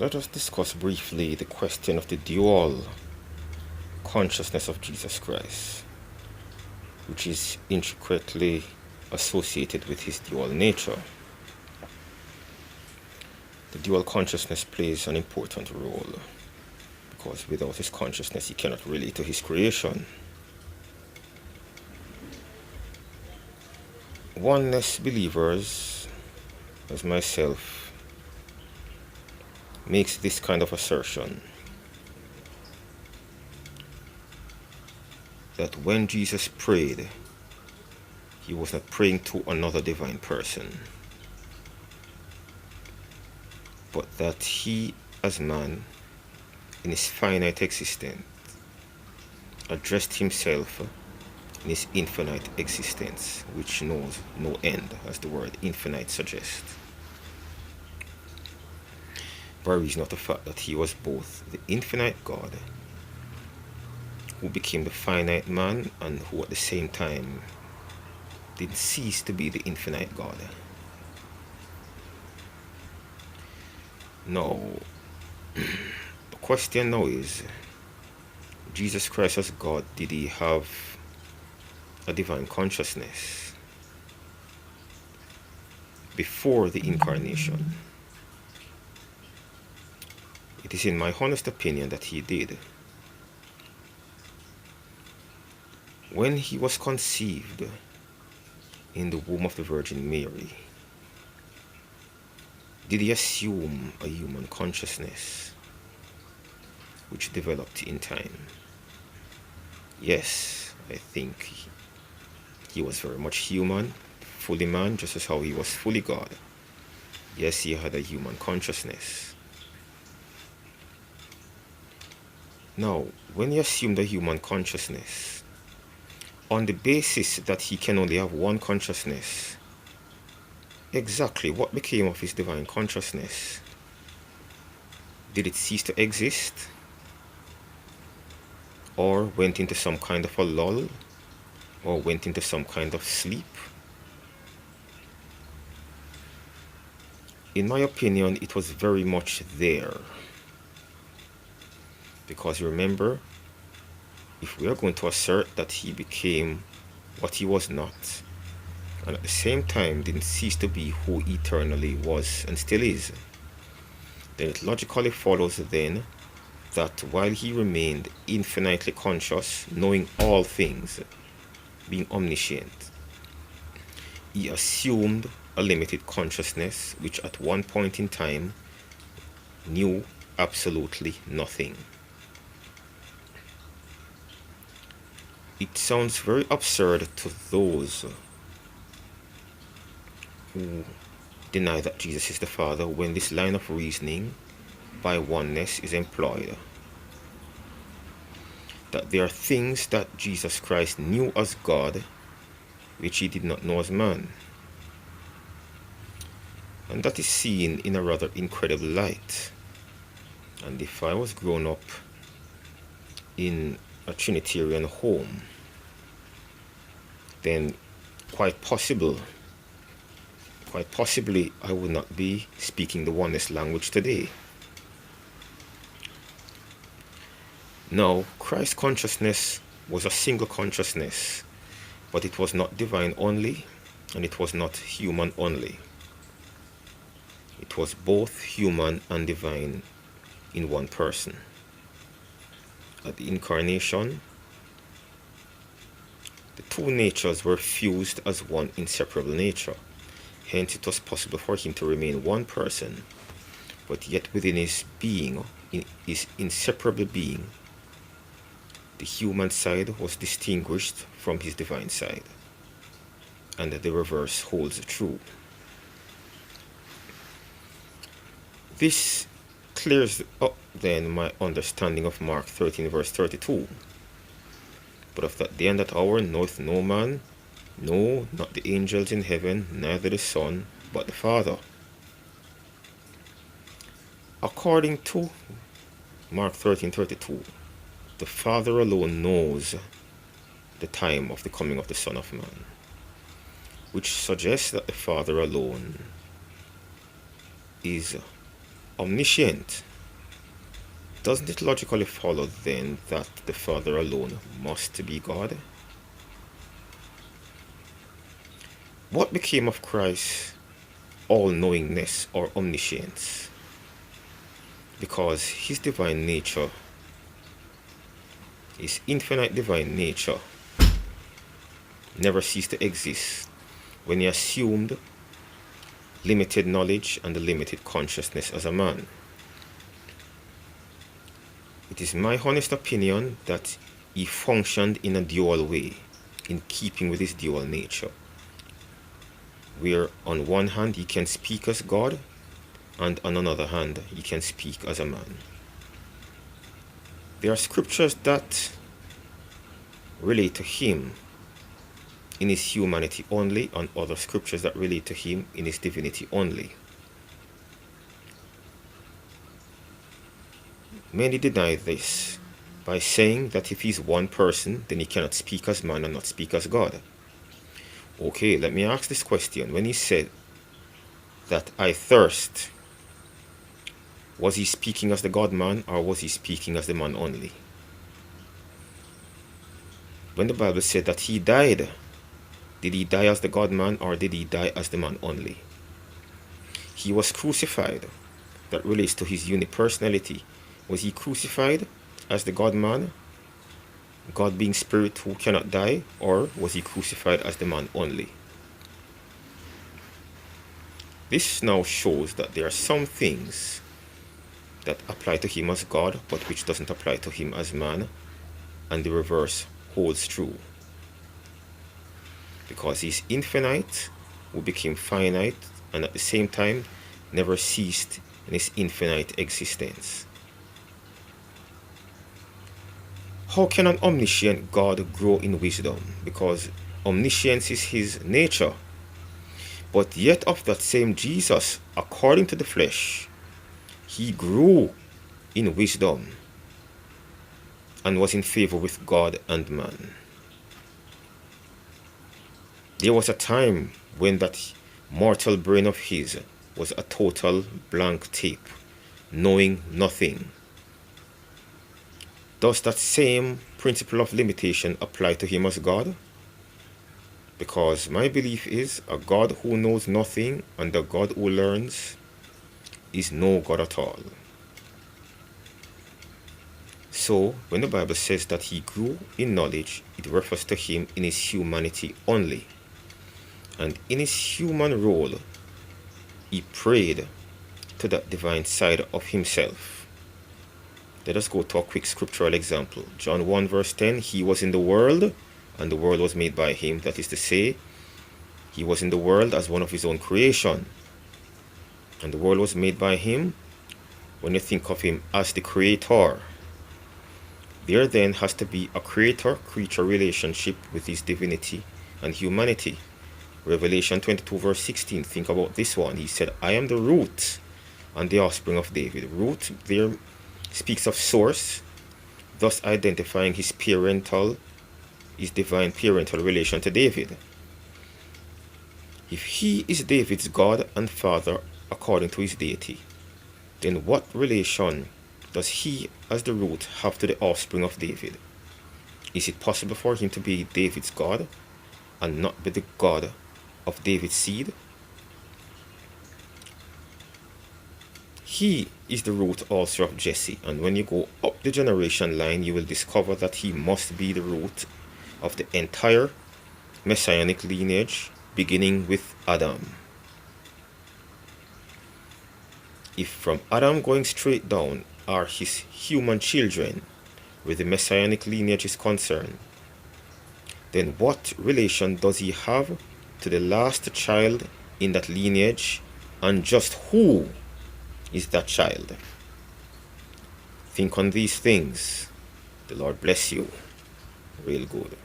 Let us discuss briefly the question of the dual consciousness of Jesus Christ, which is intricately associated with his dual nature. The dual consciousness plays an important role because without his consciousness he cannot relate to his creation. Oneness believers, as myself, makes this kind of assertion that when Jesus prayed, he was not praying to another divine person, but that he, as man, in his finite existence, addressed himself in his infinite existence, which knows no end, as the word infinite suggests, by reason of the fact that he was both the infinite God, who became the finite man, and who at the same time didn't cease to be the infinite God. Now, the question now is, Jesus Christ as God, did he have a divine consciousness before the incarnation? It is in my honest opinion that he did. When he was conceived in the womb of the Virgin Mary, did he assume a human consciousness which developed in time? Yes, I think he was very much human, fully man, just as how he was fully God. Yes, he had a human consciousness. Now, when he assumed a human consciousness, on the basis that he can only have one consciousness, exactly what became of his divine consciousness? Did it cease to exist? Or went into some kind of a lull? Or went into some kind of sleep? In my opinion, it was very much there. Because remember, if we are going to assert that he became what he was not, and at the same time didn't cease to be who eternally was and still is, then it logically follows then that while he remained infinitely conscious, knowing all things, being omniscient, he assumed a limited consciousness which at one point in time knew absolutely nothing. It sounds very absurd to those who deny that Jesus is the Father when this line of reasoning by oneness is employed. That there are things that Jesus Christ knew as God which he did not know as man. And that is seen in a rather incredible light. And if I was grown up in a Trinitarian home, then quite possibly I would not be speaking the oneness language today. Now, Christ's consciousness was a single consciousness, but it was not divine only, and it was not human only. It was both human and divine in one person. At the incarnation, the two natures were fused as one inseparable nature. Hence it was possible for him to remain one person, but yet within his being, in his inseparable being, the human side was distinguished from his divine side. And the reverse holds true. This clears up then my understanding of Mark 13 verse 32. But of that day and that hour knoweth no man, no, not the angels in heaven, neither the Son, but the Father. According to Mark 13:32, the Father alone knows the time of the coming of the Son of Man, which suggests that the Father alone is omniscient, Doesn't it logically follow then that the Father alone must be God? What became of Christ's all-knowingness or omniscience? Because his divine nature, his infinite divine nature, never ceased to exist when he assumed limited knowledge and a limited consciousness as a man. It is my honest opinion that he functioned in a dual way, in keeping with his dual nature, where on one hand he can speak as God, and on another hand he can speak as a man. There are scriptures that relate to him in his humanity only, and other scriptures that relate to him in his divinity only. Many deny this by saying that if he's one person, then he cannot speak as man and not speak as God. Okay, let me ask this question. When he said that I thirst, was he speaking as the God-man, or was he speaking as the man only? When the Bible said that he died, did he die as the God-man, or did he die as the man only? He was crucified. That relates to his unipersonality. Was he crucified as the God-man, God being spirit who cannot die, or was he crucified as the man only? This now shows that there are some things that apply to him as God, but which doesn't apply to him as man, and the reverse holds true. Because he's infinite, who became finite, and at the same time never ceased in his infinite existence. How can an omniscient God grow in wisdom? Because omniscience is his nature. But yet of that same Jesus, according to the flesh, he grew in wisdom and was in favor with God and man. There was a time when that mortal brain of his was a total blank tape, knowing nothing. Does that same principle of limitation apply to him as God? Because my belief is a God who knows nothing and a God who learns is no God at all. So, when the Bible says that he grew in knowledge, it refers to him in his humanity only. And in his human role, he prayed to that divine side of himself. Let us go to a quick scriptural example. John 1 verse 10, he was in the world, and the world was made by him. That is to say, he was in the world as one of his own creation. And the world was made by him. When you think of him as the creator, there then has to be a creator-creature relationship with his divinity and humanity. Revelation 22 verse 16, think about this one. He said, I am the root and the offspring of David. Root there speaks of source, thus identifying his divine parental relation to David. If he is David's God and Father according to his deity, then what relation does he as the root have to the offspring of David? Is it possible for him to be David's God and not be the God of David's seed? He is the root also of Jesse, and when you go up the generation line, you will discover that he must be the root of the entire messianic lineage, beginning with Adam. If from Adam going straight down are his human children, where the messianic lineage is concerned, then what relation does he have to the last child in that lineage, and just who is that child? Think on these things. The Lord bless you real good.